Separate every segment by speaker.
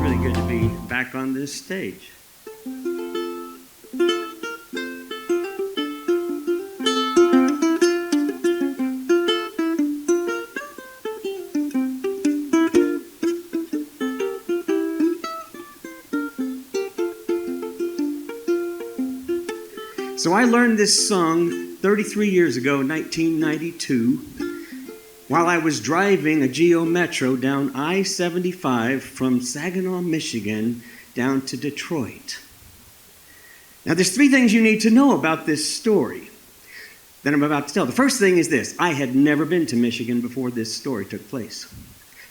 Speaker 1: Really good to be back on this stage. So I learned this song 33 years ago, 1992, while I was driving a Geo Metro down I-75 from Saginaw, Michigan, down to Detroit. Now, there's three things you need to know about this story that I'm about to tell. The first thing is this. I had never been to Michigan before this story took place.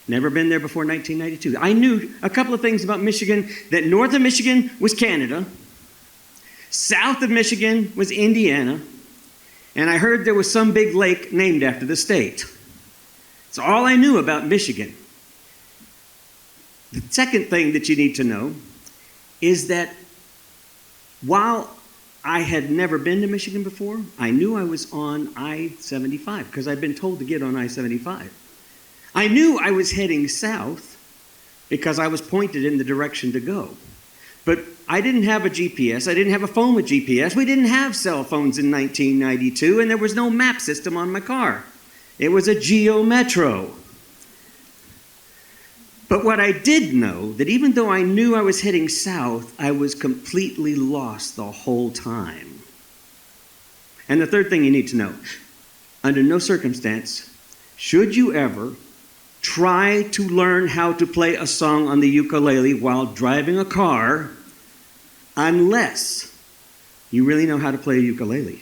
Speaker 1: Never been there before 1992. I knew a couple of things about Michigan, that north of Michigan was Canada, south of Michigan was Indiana, and I heard there was some big lake named after the state. That's all I knew about Michigan. The second thing that you need to know is that while I had never been to Michigan before, I knew I was on I-75 because I'd been told to get on I-75. I knew I was heading south because I was pointed in the direction to go. But I didn't have a GPS. I didn't have a phone with GPS. We didn't have cell phones in 1992, and there was no map system on my car. It was a Geo Metro. But what I did know, that even though I knew I was heading south, I was completely lost the whole time. And the third thing you need to know, under no circumstance should you ever try to learn how to play a song on the ukulele while driving a car unless you really know how to play a ukulele.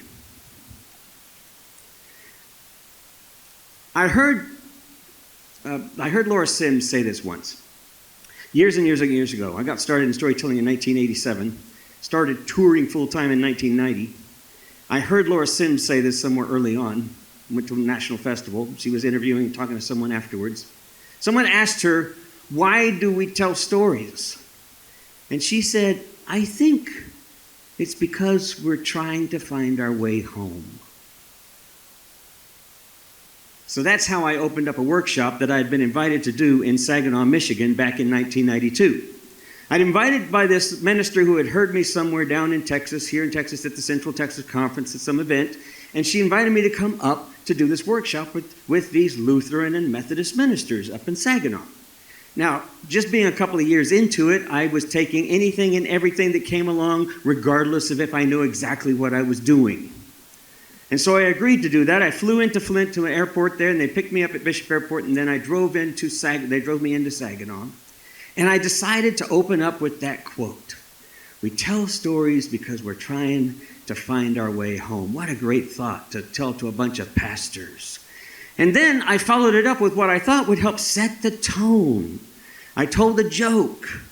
Speaker 1: I heard Laura Sims say this once. Years and years and years ago. I got started in storytelling in 1987, started touring full-time in 1990. I heard Laura Sims say this somewhere early on. Went to a national festival. She was interviewing, talking to someone afterwards. Someone asked her, "Why do we tell stories?" And she said, "I think it's because we're trying to find our way home." So that's how I opened up a workshop that I had been invited to do in Saginaw, Michigan back in 1992. I'd invited by this minister who had heard me somewhere down in Texas, here in Texas at the Central Texas Conference at some event, and she invited me to come up to do this workshop with these Lutheran and Methodist ministers up in Saginaw. Now, just being a couple of years into it, I was taking anything and everything that came along, regardless of if I knew exactly what I was doing. And so I agreed to do that. I flew into Flint to an airport there, and they picked me up at Bishop Airport, and then I drove into they drove me into Saginaw. And I decided to open up with that quote. We tell stories because we're trying to find our way home. What a great thought to tell to a bunch of pastors. And then I followed it up with what I thought would help set the tone. I told a joke.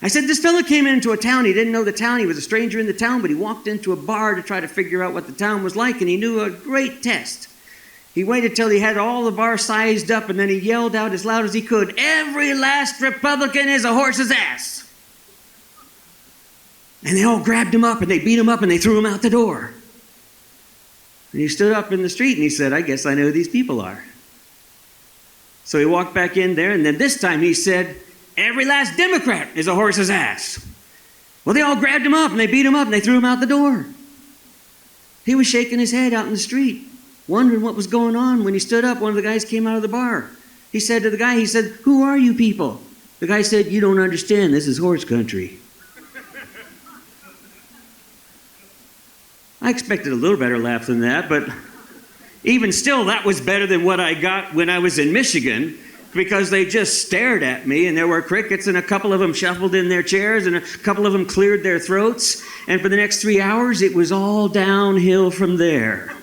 Speaker 1: I said, this fellow came into a town. He didn't know the town. He was a stranger in the town, but he walked into a bar to try to figure out what the town was like, and he knew a great test. He waited till he had all the bar sized up, and then he yelled out as loud as he could, "Every last Republican is a horse's ass." And they all grabbed him up, and they beat him up, and they threw him out the door. And he stood up in the street, and he said, "I guess I know who these people are." So he walked back in there, and then this time he said, "Every last Democrat is a horse's ass." Well, they all grabbed him up, and they beat him up, and they threw him out the door. He was shaking his head out in the street, wondering what was going on. When he stood up, one of the guys came out of the bar. He said to the guy, he said, "Who are you people?" The guy said, "You don't understand. This is horse country." I expected a little better laugh than that, but even still, that was better than what I got when I was in Michigan, because they just stared at me, and there were crickets, and a couple of them shuffled in their chairs, and a couple of them cleared their throats, and for the next 3 hours, it was all downhill from there.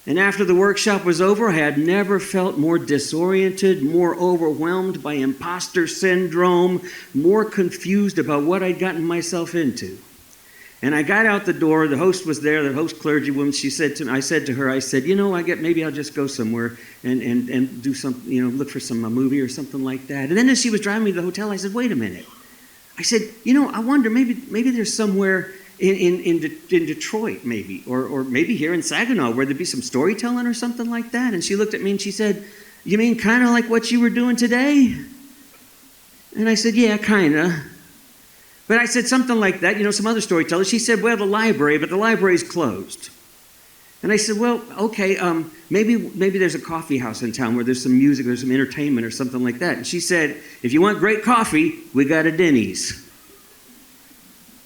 Speaker 1: And after the workshop was over, I had never felt more disoriented, more overwhelmed by imposter syndrome, more confused about what I'd gotten myself into. And I got out the door. The host was there, the host clergywoman. She said to me, I said to her, maybe I'll just go somewhere and do some, look for some movie or something like that. And then as she was driving me to the hotel, I said, wait a minute. I said, I wonder, maybe there's somewhere in Detroit, maybe, or maybe here in Saginaw, where there'd be some storytelling or something like that. And she looked at me and she said, you mean kind of like what you were doing today? And I said, yeah, kind of. But I said something like that, some other storytellers. She said, well, the library, but the library's closed. And I said, well, okay, maybe there's a coffee house in town where there's some music, there's some entertainment or something like that. And she said, if you want great coffee, we got a Denny's.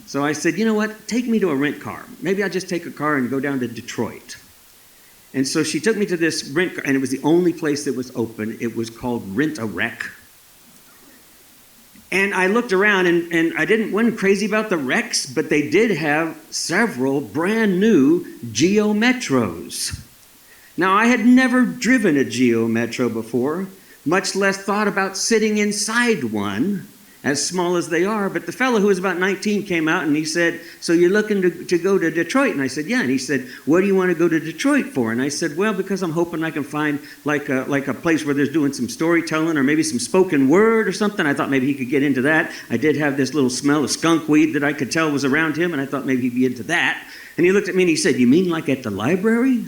Speaker 1: So I said, you know what, take me to a rent car. Maybe I'll just take a car and go down to Detroit. And so she took me to this rent car, and it was the only place that was open. It was called Rent-A-Wreck. And I looked around, and I wasn't crazy about the wrecks, but they did have several brand new Geo Metros. Now, I had never driven a Geo Metro before, much less thought about sitting inside one, as small as they are. But the fellow who was about 19 came out and he said, so you're looking to go to Detroit? And I said, yeah. And he said, what do you want to go to Detroit for? And I said, well, because I'm hoping I can find like a place where there's doing some storytelling or maybe some spoken word or something. I thought maybe he could get into that. I did have this little smell of skunk weed that I could tell was around him, and I thought maybe he'd be into that. And he looked at me and he said, you mean like at the library?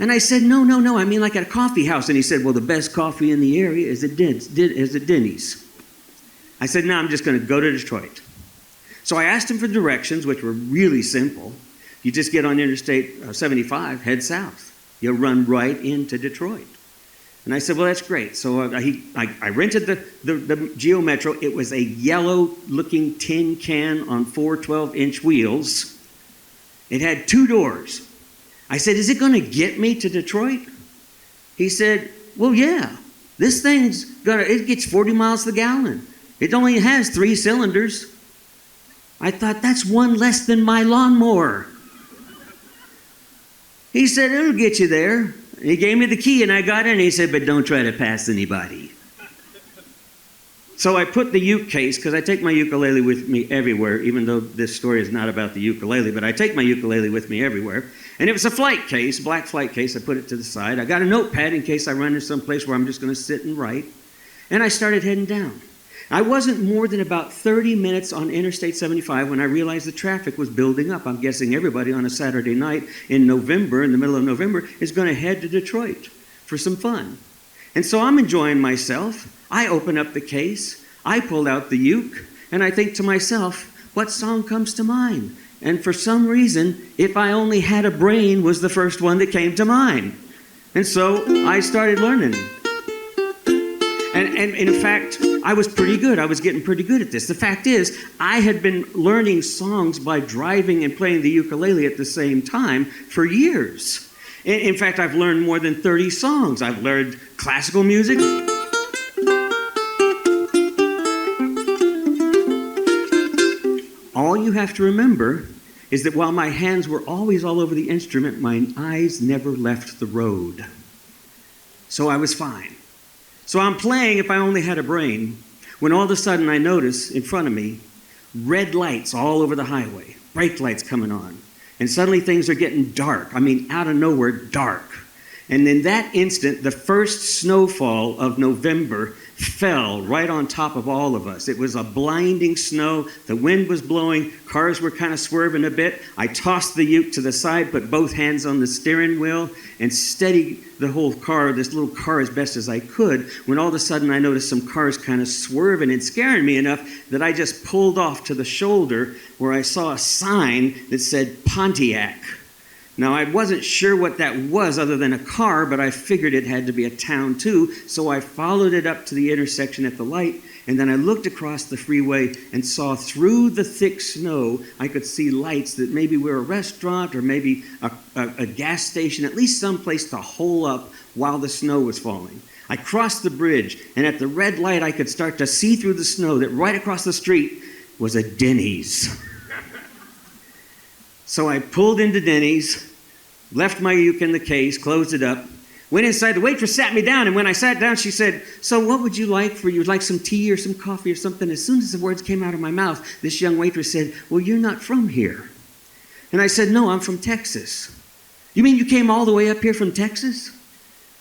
Speaker 1: And I said, no, I mean like at a coffee house. And he said, well, the best coffee in the area is at Denny's. I said, no, I'm just going to go to Detroit. So I asked him for directions, which were really simple. You just get on Interstate 75, head south. You'll run right into Detroit. And I said, well, that's great. So I rented the Geo Metro. It was a yellow-looking tin can on 4 12-inch wheels. It had 2 doors. I said, is it going to get me to Detroit? He said, well, yeah. This thing's it gets 40 miles to the gallon. It only has 3 cylinders. I thought, that's one less than my lawnmower. He said, it'll get you there. He gave me the key and I got in and he said, but don't try to pass anybody. So I put the uke case, because I take my ukulele with me everywhere, even though this story is not about the ukulele, but I take my ukulele with me everywhere. And it was a flight case, black flight case. I put it to the side. I got a notepad in case I run into some place where I'm just going to sit and write. And I started heading down. I wasn't more than about 30 minutes on Interstate 75 when I realized the traffic was building up. I'm guessing everybody on a Saturday night in November, in the middle of November, is going to head to Detroit for some fun. And so I'm enjoying myself. I open up the case, I pull out the uke, and I think to myself, what song comes to mind? And for some reason, If I Only Had a Brain was the first one that came to mind. And so I started learning. And in fact, I was pretty good. I was getting pretty good at this. The fact is, I had been learning songs by driving and playing the ukulele at the same time for years. In fact, I've learned more than 30 songs. I've learned classical music. All you have to remember is that while my hands were always all over the instrument, my eyes never left the road. So I was fine. So I'm playing If I Only Had a Brain, when all of a sudden I notice in front of me red lights all over the highway, brake lights coming on. And suddenly things are getting dark. I mean, out of nowhere, dark. And in that instant, the first snowfall of November fell right on top of all of us. It was a blinding snow. The wind was blowing. Cars were kind of swerving a bit. I tossed the uke to the side, put both hands on the steering wheel, and steadied the whole car, this little car, as best as I could, when all of a sudden I noticed some cars kind of swerving and scaring me enough that I just pulled off to the shoulder where I saw a sign that said Pontiac. Now, I wasn't sure what that was other than a car, but I figured it had to be a town too, so I followed it up to the intersection at the light, and then I looked across the freeway and saw through the thick snow, I could see lights that maybe were a restaurant or maybe a gas station, at least someplace to hole up while the snow was falling. I crossed the bridge, and at the red light, I could start to see through the snow that right across the street was a Denny's. So I pulled into Denny's, left my uke in the case, closed it up, went inside. The waitress sat me down, and when I sat down, she said, so what would you like you'd like some tea or some coffee or something? As soon as the words came out of my mouth, this young waitress said, well, you're not from here. And I said, no, I'm from Texas. You mean you came all the way up here from Texas?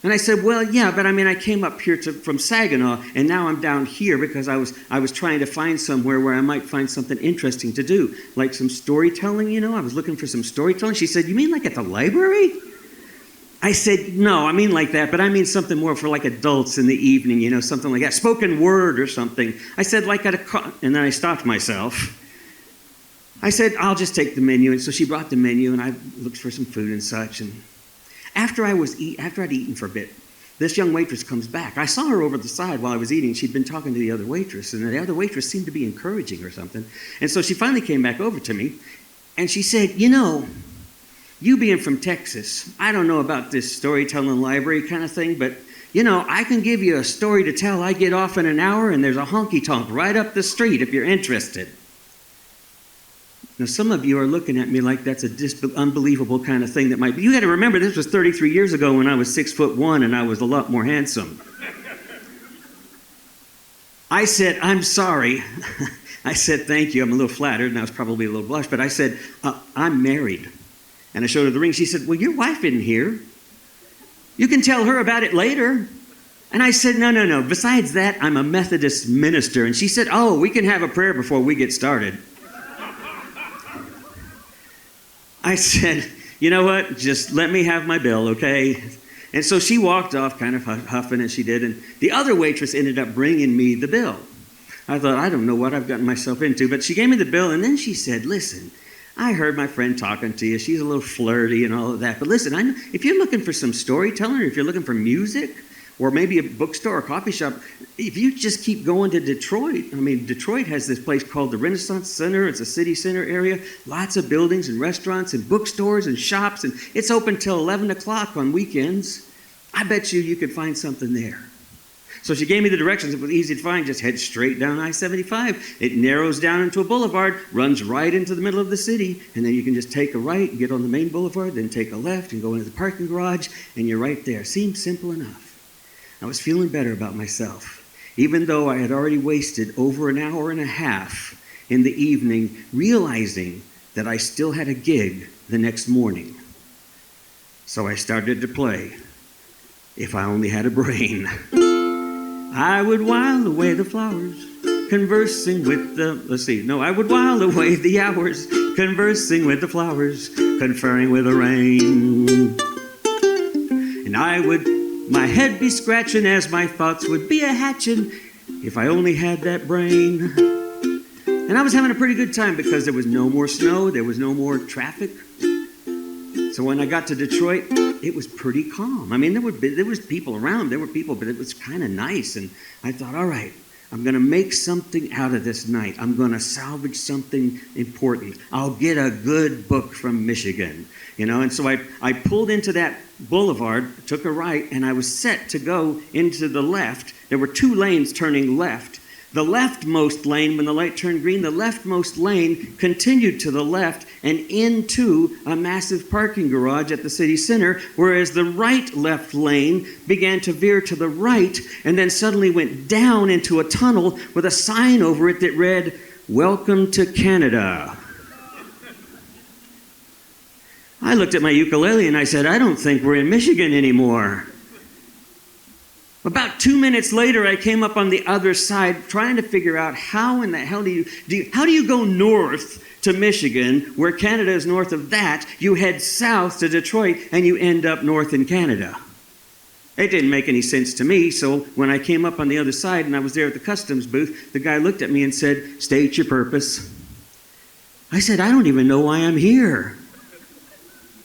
Speaker 1: And I said, well, yeah, but I mean, I came up here from Saginaw, and now I'm down here because I was trying to find somewhere where I might find something interesting to do, like some storytelling, you know. I was looking for some storytelling. She said, you mean like at the library? I said, no, I mean like that, but I mean something more for like adults in the evening, you know, something like that, spoken word or something. I said, like at and then I stopped myself. I said, I'll just take the menu. And so she brought the menu, and I looked for some food and such, and after I'd eaten for a bit, this young waitress comes back. I saw her over the side while I was eating. She'd been talking to the other waitress, and the other waitress seemed to be encouraging her or something. And so she finally came back over to me, and she said, you know, you being from Texas, I don't know about this storytelling library kind of thing, but, you know, I can give you a story to tell. I get off in an hour, and there's a honky-tonk right up the street if you're interested. Now, some of you are looking at me like that's a unbelievable kind of thing that might be. You got to remember, this was 33 years ago when I was 6'1" and I was a lot more handsome. I said, I'm sorry. I said, thank you. I'm a little flattered, and I was probably a little blushed, but I said, I'm married. And I showed her the ring. She said, well, your wife isn't here. You can tell her about it later. And I said, no. Besides that, I'm a Methodist minister. And she said, oh, we can have a prayer before we get started. I said, you know what, just let me have my bill, okay? And so she walked off kind of huffing as she did, and the other waitress ended up bringing me the bill. I thought, I don't know what I've gotten myself into, but she gave me the bill, and then she said, listen, I heard my friend talking to you. She's a little flirty and all of that, but listen, if you're looking for some storytelling, or if you're looking for music, or maybe a bookstore or coffee shop, if you just keep going to Detroit, I mean, Detroit has this place called the Renaissance Center. It's a city center area, lots of buildings and restaurants and bookstores and shops, and it's open till 11 o'clock on weekends. I bet you could find something there. So she gave me the directions. It was easy to find. Just head straight down I-75. It narrows down into a boulevard, runs right into the middle of the city, and then you can just take a right and get on the main boulevard, then take a left and go into the parking garage, and you're right there. Seems simple enough. I was feeling better about myself, even though I had already wasted over an hour and a half in the evening realizing that I still had a gig the next morning. So I started to play If I Only Had a Brain. I would while away the flowers, conversing with I would while away the hours, conversing with the flowers, conferring with the rain. And I would my head be scratching as my thoughts would be a-hatching if I only had that brain. And I was having a pretty good time because there was no more snow, there was no more traffic. So when I got to Detroit, it was pretty calm. I mean, there was people around, there were people, but it was kind of nice. And I thought, all right, I'm going to make something out of this night. I'm going to salvage something important. I'll get a good book from Michigan. You know, and so I pulled into that boulevard, took a right, and I was set to go into the left. There were two lanes turning left. The leftmost lane, when the light turned green, the leftmost lane continued to the left and into a massive parking garage at the city center, whereas the right-left lane began to veer to the right and then suddenly went down into a tunnel with a sign over it that read, "Welcome to Canada." I looked at my ukulele and I said, I don't think we're in Michigan anymore. About 2 minutes later, I came up on the other side trying to figure out how in the hell do you go north to Michigan, where Canada is north of that, you head south to Detroit, and you end up north in Canada. It didn't make any sense to me, so when I came up on the other side and I was there at the customs booth, the guy looked at me and said, "State your purpose." I said, "I don't even know why I'm here."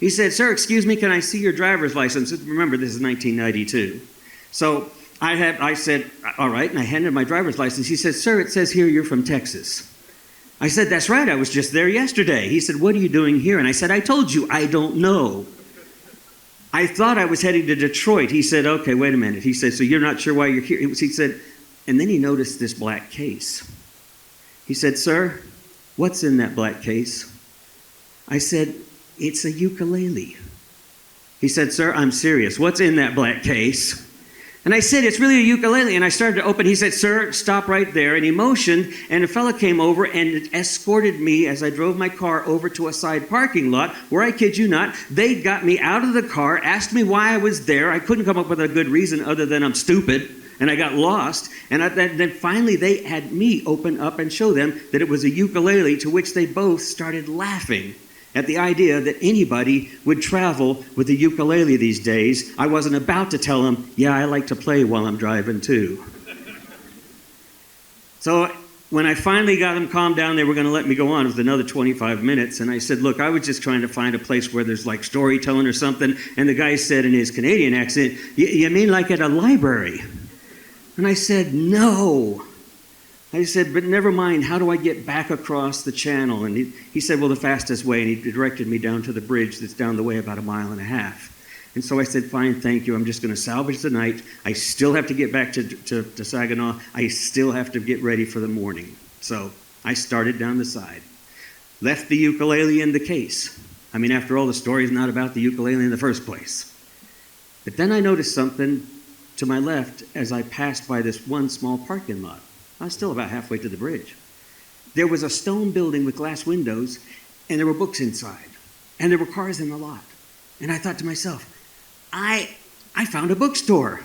Speaker 1: He said, "Sir, excuse me, can I see your driver's license?" Remember, this is 1992. So I said, "All right," and I handed him my driver's license. He said, "Sir, it says here you're from Texas." I said, "That's right, I was just there yesterday." He said, "What are you doing here?" And I said, "I told you, I don't know. I thought I was heading to Detroit." He said, "Okay, wait a minute." He said, "So you're not sure why you're here?" He said, and then he noticed this black case. He said, "Sir, what's in that black case?" I said, "It's a ukulele." He said, "Sir, I'm serious. What's in that black case?" And I said, it's really a ukulele. And I started to open. He said, sir, stop right there. And he motioned, and a fella came over and escorted me as I drove my car over to a side parking lot where, I kid you not, they got me out of the car, asked me why I was there. I couldn't come up with a good reason other than I'm stupid, and I got lost. And then finally they had me open up and show them that it was a ukulele, to which they both started laughing at the idea that anybody would travel with a ukulele these days. I wasn't about to tell them, yeah, I like to play while I'm driving too. So when I finally got them calmed down, they were going to let me go on. It was another 25 minutes. And I said, look, I was just trying to find a place where there's like storytelling or something. And the guy said in his Canadian accent, you mean like at a library? And I said, no. I said, but never mind, how do I get back across the channel? And he said, well, the fastest way. And he directed me down to the bridge that's down the way about 1.5 miles. And so I said, fine, thank you. I'm just going to salvage the night. I still have to get back to Saginaw. I still have to get ready for the morning. So I started down the side. Left the ukulele in the case. I mean, after all, the story's not about the ukulele in the first place. But then I noticed something to my left as I passed by this one small parking lot. I was still about halfway to the bridge. There was a stone building with glass windows, and there were books inside, and there were cars in the lot. And I thought to myself, I found a bookstore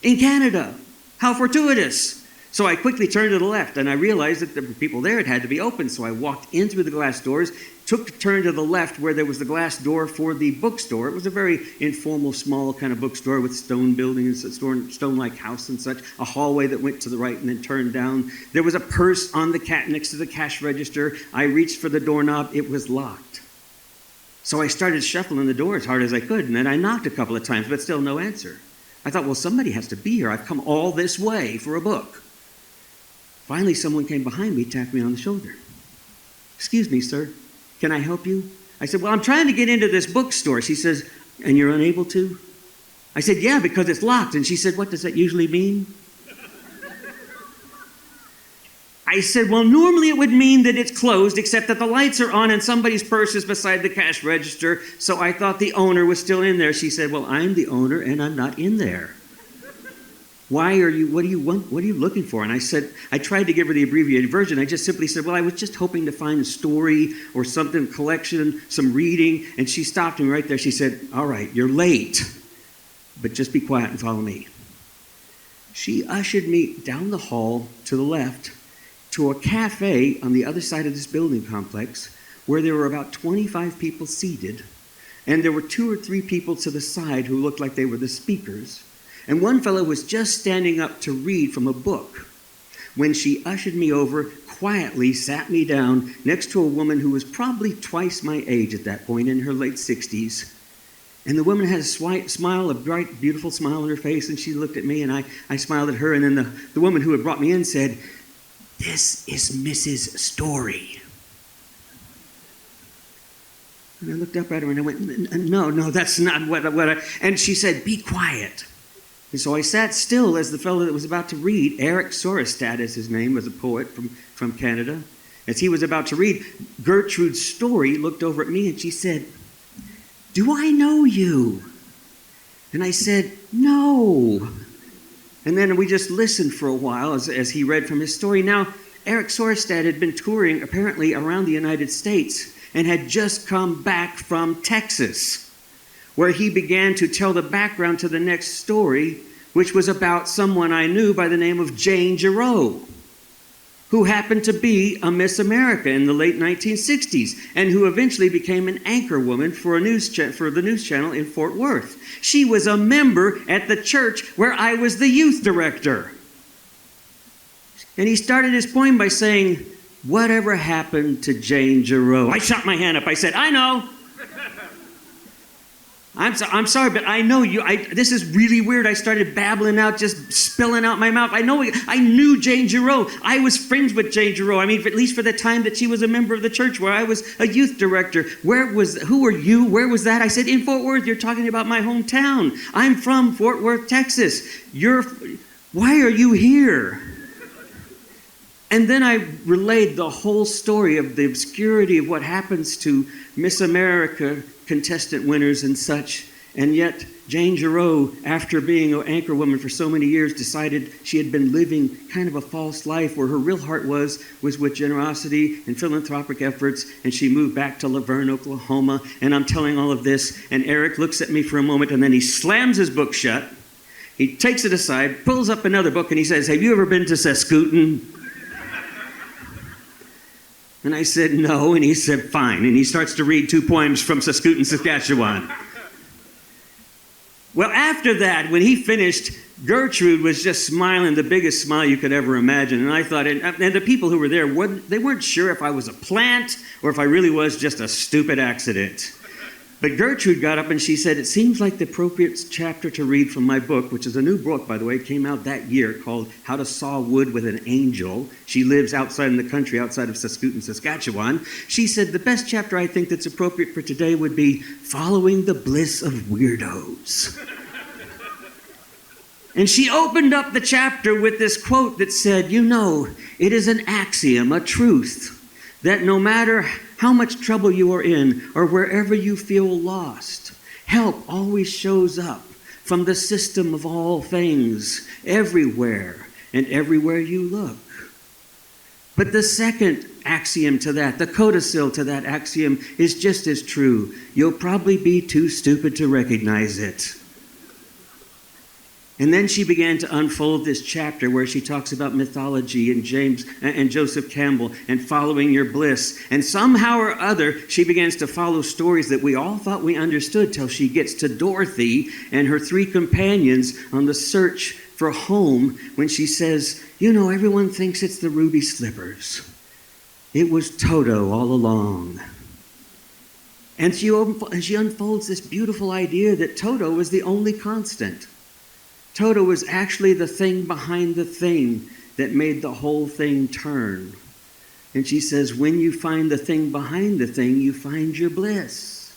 Speaker 1: in Canada. How fortuitous. So I quickly turned to the left, and I realized that the people there had to be open. So I walked in through the glass doors, took a turn to the left where there was the glass door for the bookstore. It was a very informal, small kind of bookstore with stone buildings, a stone-like house and such, a hallway that went to the right and then turned down. There was a purse on the next to the cash register. I reached for the doorknob. It was locked. So I started shuffling the door as hard as I could, and then I knocked a couple of times, but still no answer. I thought, well, somebody has to be here. I've come all this way for a book. Finally, someone came behind me, tapped me on the shoulder. Excuse me, sir. Can I help you? I said, well, I'm trying to get into this bookstore. She says, and you're unable to? I said, yeah, because it's locked. And she said, what does that usually mean? I said, well, normally it would mean that it's closed, except that the lights are on and somebody's purse is beside the cash register, so I thought the owner was still in there. She said, well, I'm the owner and I'm not in there. What do you want? What are you looking for? And I said, I tried to give her the abbreviated version. I just simply said, well, I was just hoping to find a story or something, collection, some reading. And she stopped me right there. She said, all right, you're late, but just be quiet and follow me. She ushered me down the hall to the left to a cafe on the other side of this building complex where there were about 25 people seated. And there were 2 or 3 people to the side who looked like they were the speakers. And one fellow was just standing up to read from a book when she ushered me over, quietly sat me down next to a woman who was probably twice my age at that point, in her late 60s. And the woman had a smile, a bright, beautiful smile on her face, and she looked at me, and I smiled at her. And then the woman who had brought me in said, "This is Mrs. Story." And I looked up at her and I went, no, that's not what I... And she said, "Be quiet." And so I sat still as the fellow that was about to read, Eric Sorestad is his name, was a poet from Canada. As he was about to read, Gertrude Story looked over at me and she said, "Do I know you?" And I said, "No." And then we just listened for a while as he read from his story. Now, Eric Sorestad had been touring apparently around the United States and had just come back from Texas, where he began to tell the background to the next story, which was about someone I knew by the name of Jane Giroux, who happened to be a Miss America in the late 1960s, and who eventually became an anchor woman for the news channel in Fort Worth. She was a member at the church where I was the youth director. And he started his poem by saying, "Whatever happened to Jane Giroux?" I shot my hand up. I said, "I know. I'm sorry, but I know you. This is really weird." I started babbling out, just spilling out my mouth. I knew Jane Giroux. I was friends with Jane Giroux. I mean, at least for the time that she was a member of the church where I was a youth director. Who are you? Where was that? I said, "In Fort Worth." "You're talking about my hometown. I'm from Fort Worth, Texas. Why are you here?" And then I relayed the whole story of the obscurity of what happens to Miss America contestant winners and such. And yet, Jane Giroux, after being an anchor woman for so many years, decided she had been living kind of a false life where her real heart was with generosity and philanthropic efforts, and she moved back to Laverne, Oklahoma. And I'm telling all of this, and Eric looks at me for a moment, and then he slams his book shut. He takes it aside, pulls up another book, and he says, "Have you ever been to Saskatoon?" And I said, "No," and he said, "Fine." And he starts to read 2 poems from Saskatoon, Saskatchewan. Well, after that, when he finished, Gertrude was just smiling, the biggest smile you could ever imagine. And I thought, and the people who were there, they weren't sure if I was a plant or if I really was just a stupid accident. But Gertrude got up and she said, "It seems like the appropriate chapter to read from my book," which is a new book, by the way. It came out that year, called How to Saw Wood with an Angel. She lives outside in the country, outside of Saskatoon, Saskatchewan. She said, "The best chapter I think that's appropriate for today would be Following the Bliss of Weirdos." And she opened up the chapter with this quote that said, "You know, it is an axiom, a truth, that no matter how much trouble you are in or wherever you feel lost, help always shows up from the system of all things, everywhere and everywhere you look." But the second axiom to that, the codicil to that axiom, is just as true. You'll probably be too stupid to recognize it. And then she began to unfold this chapter where she talks about mythology and James and Joseph Campbell and following your bliss. And somehow or other, she begins to follow stories that we all thought we understood till she gets to Dorothy and her 3 companions on the search for home when she says, "You know, everyone thinks it's the ruby slippers. It was Toto all along." And she unfolds this beautiful idea that Toto was the only constant. Toto was actually the thing behind the thing that made the whole thing turn. And she says, when you find the thing behind the thing, you find your bliss.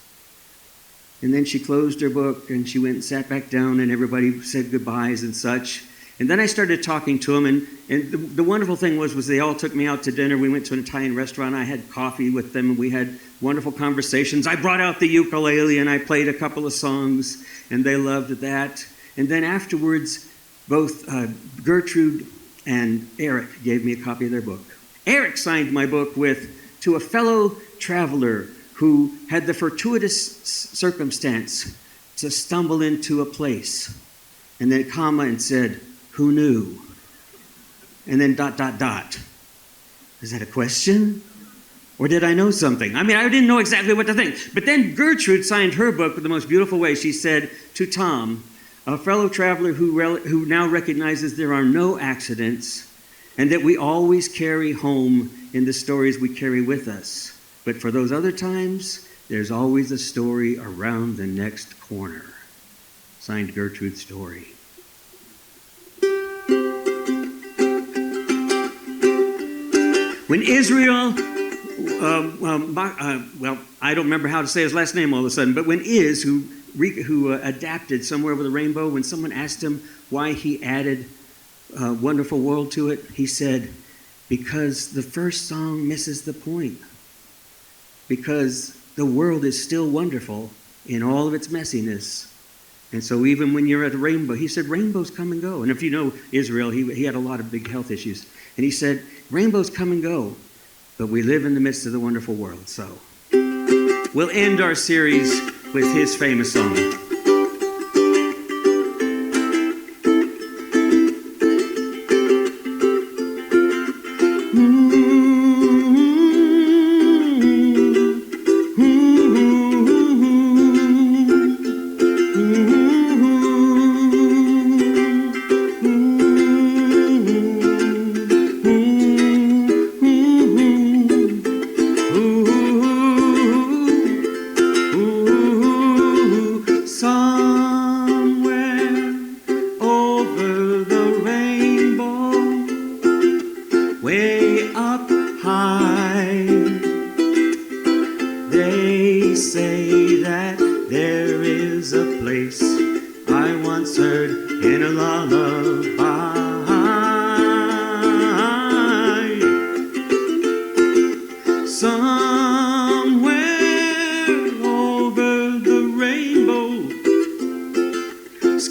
Speaker 1: And then she closed her book and she went and sat back down and everybody said goodbyes and such. And then I started talking to them, and the wonderful thing was they all took me out to dinner. We went to an Italian restaurant. I had coffee with them, and we had wonderful conversations. I brought out the ukulele, and I played a couple of songs, and they loved that. And then afterwards, both Gertrude and Eric gave me a copy of their book. Eric signed my book to a fellow traveler who had the fortuitous circumstance to stumble into a place. And then comma and said, "Who knew?" And then ... Is that a question? Or did I know something? I mean, I didn't know exactly what to think. But then Gertrude signed her book in the most beautiful way. She said to Tom, a fellow traveler who now recognizes there are no accidents and that we always carry home in the stories we carry with us. But for those other times, there's always a story around the next corner. Signed Gertrude Story. When Israel, I don't remember how to say his last name all of a sudden, but when who adapted Somewhere Over the Rainbow, when someone asked him why he added Wonderful World to it, he said, because the first song misses the point. Because the world is still wonderful in all of its messiness. And so even when you're at a rainbow, he said, rainbows come and go. And if you know Israel, he had a lot of big health issues. And he said, rainbows come and go, but we live in the midst of the wonderful world. So we'll end our series with his famous song.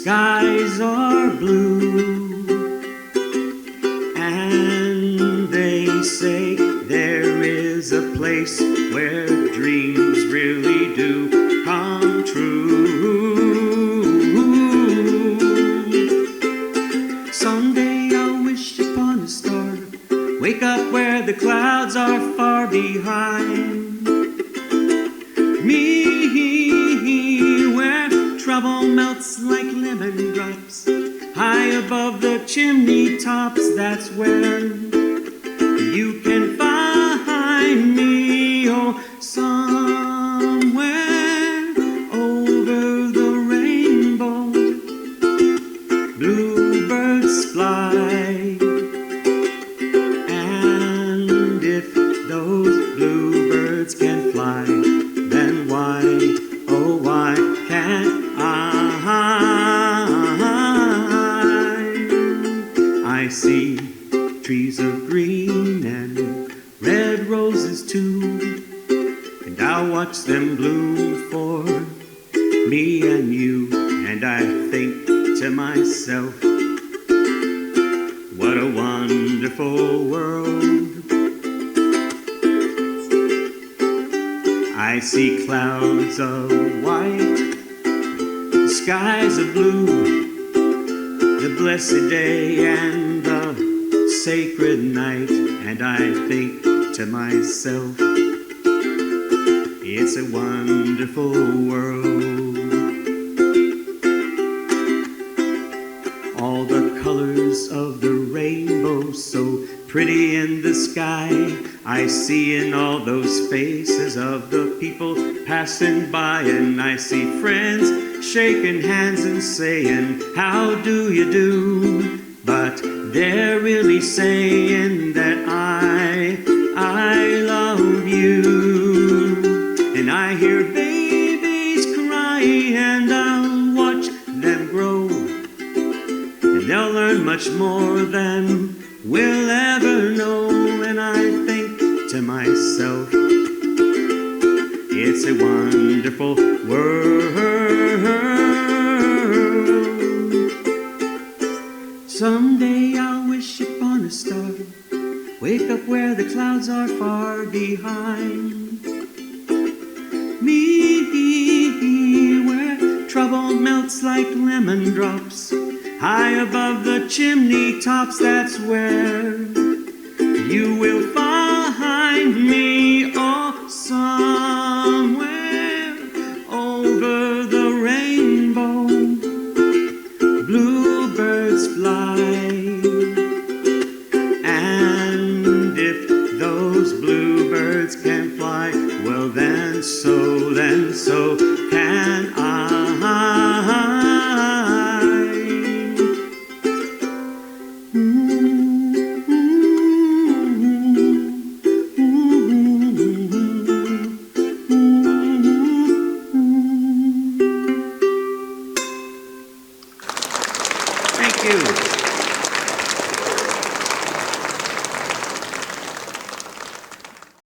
Speaker 1: skies are blue, and they say there is a place where dreams really do come true. Someday I'll wish upon a star, wake up where the clouds are far behind me, where trouble melts like lemon drops, high above the chimney tops. That's where you can find me. Oh, somewhere over the rainbow, bluebirds fly. And if those bluebirds can fly, then why, oh why can't I see trees of green and red roses too, and I'll watch them bloom for me and you. And I think to myself, what a wonderful world. I see clouds of white, skies of blue, the blessed day and the sacred night. And I think to myself, it's a wonderful world. All the colors of the rainbow so pretty in the sky, I see in all those faces of the people passing by. And I see friends shaking hands and saying, how do you do? But they're really saying that I love you. And I hear babies cry, and I'll watch them grow, and they'll learn much more than we'll ever know. And I think to myself, it's a wonderful world. Someday I'll wish upon a star, wake up where the clouds are far behind me, where trouble melts like lemon drops, high above the chimney tops. That's where you will find me. Oh, somewhere over the rainbow, bluebirds fly. And if those bluebirds can fly, well then so can I. Thank you.